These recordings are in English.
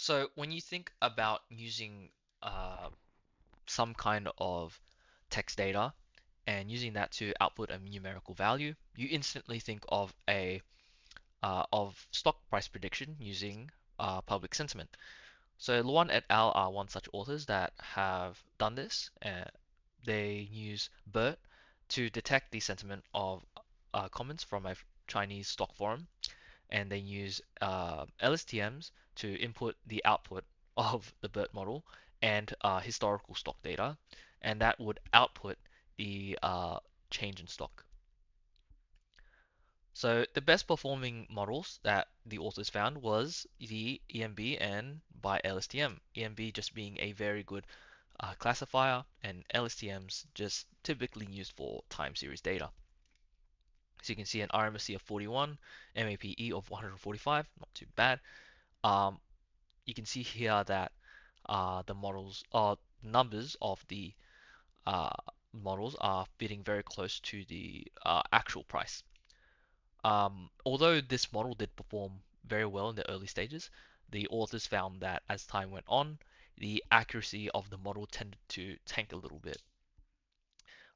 So when you think about using uh, some kind of text data and using that to output a numerical value, you instantly think of stock price prediction using public sentiment. So Luan et al. Are one such authors that have done this. They use BERT to detect the sentiment of comments from a Chinese stock forum, and they use LSTMs to input the output of the BERT model and historical stock data, and that would output the change in stock. So the best performing models that the authors found was the EMB and by LSTM. EMB just being a very good classifier, and LSTMs just typically used for time series data. So you can see an RMSE of 41, MAPE of 145, not too bad. Um, you can see here that the models numbers of the uh, models are fitting very close to the actual price. Although this model did perform very well in the early stages, the authors found that as time went on, the accuracy of the model tended to tank a little bit.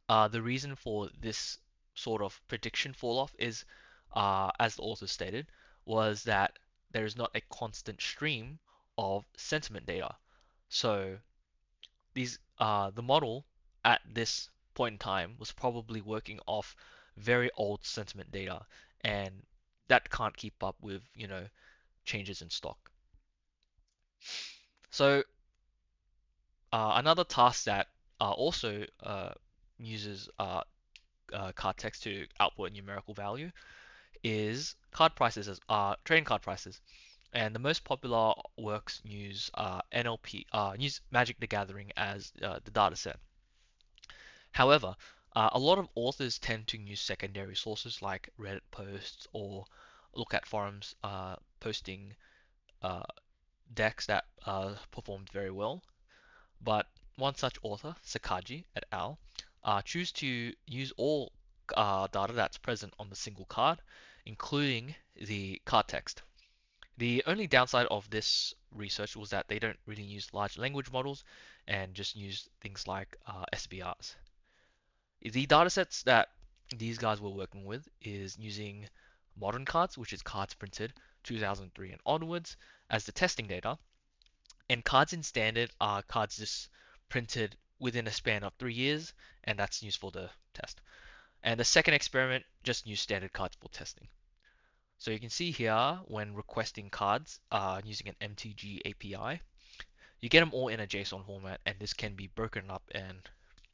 The reason for this sort of prediction fall off is, as the author stated, was that there is not a constant stream of sentiment data. So the model at this point in time was probably working off very old sentiment data, and that can't keep up with, changes in stock. So another task that also uses card text to output a numerical value is card prices as trading card prices. And the most popular works use NLP, use Magic the Gathering as the data set. However, a lot of authors tend to use secondary sources like Reddit posts or look at forums posting uh, decks that performed very well. But one such author, Sakaji et al., choose to use all data that's present on the single card, including the card text. The only downside of this research was that they don't really use large language models and just use things like SBRs. The datasets that these guys were working with is using modern cards, which is cards printed 2003 and onwards, as the testing data, and cards in standard are cards just printed within a span of 3 years, and that's used for the test. And the second experiment just used standard cards for testing. So you can see here when requesting cards using an MTG API, you get them all in a JSON format, and this can be broken up and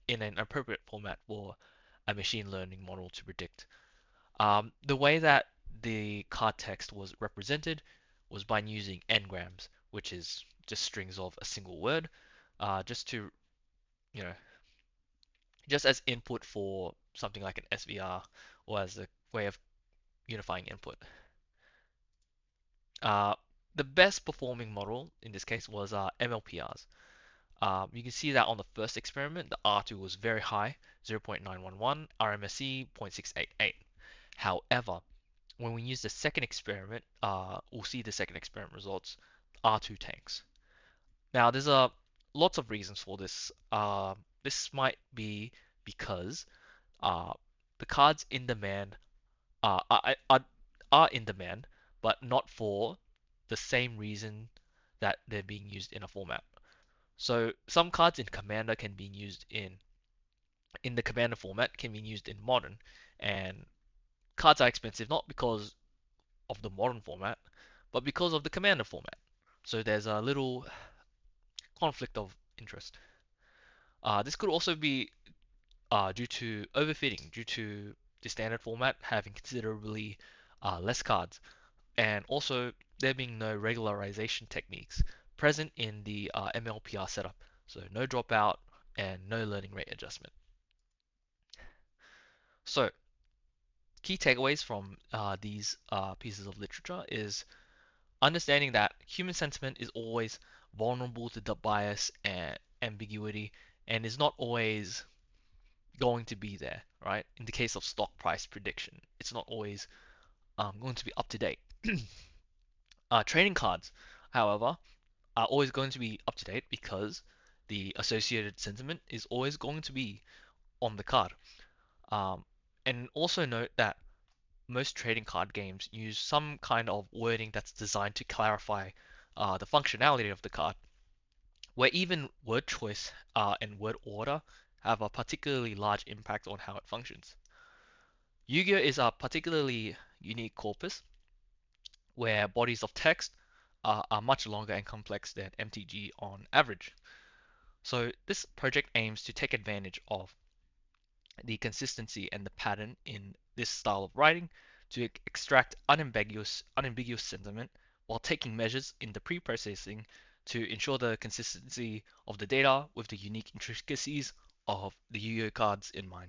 in an appropriate format for a machine learning model to predict. The way that the card text was represented was by using n-grams, which is just strings of a single word, just to, you know, just as input for something like an SVR or as a way of unifying input. Uh, the best performing model in this case was MLPRs. You can see that on the first experiment, the R2 was very high, 0.911, RMSE 0.688. However, when we use the second experiment, we'll see the second experiment results, R2 tanks. Now, there's lots of reasons for this. This might be because uh, the cards in demand are, are, are, are in demand, but not for the same reason that they're being used in a format. So some cards in Commander can be used in the Commander format, can be used in Modern, and cards are expensive not because of the Modern format, but because of the Commander format. So there's a little conflict of interest. This could also be due to overfitting, due to the standard format having considerably less cards, and also there being no regularization techniques present in the MLPR setup. So no dropout and no learning rate adjustment. So key takeaways from these pieces of literature is understanding that human sentiment is always vulnerable to the bias and ambiguity and is not always going to be there, right? In the case of stock price prediction, it's not always going to be up to date. Trading cards, however, are always going to be up to date because the associated sentiment is always going to be on the card. Um, and also note that most trading card games use some kind of wording that's designed to clarify the functionality of the card, where even word choice and word order have a particularly large impact on how it functions. Yu-Gi-Oh is a particularly unique corpus where bodies of text are much longer and complex than MTG on average. So this project aims to take advantage of the consistency and the pattern in this style of writing to extract unambiguous sentiment while taking measures in the pre-processing to ensure the consistency of the data with the unique intricacies of the Yu-Gi-Oh cards in mind.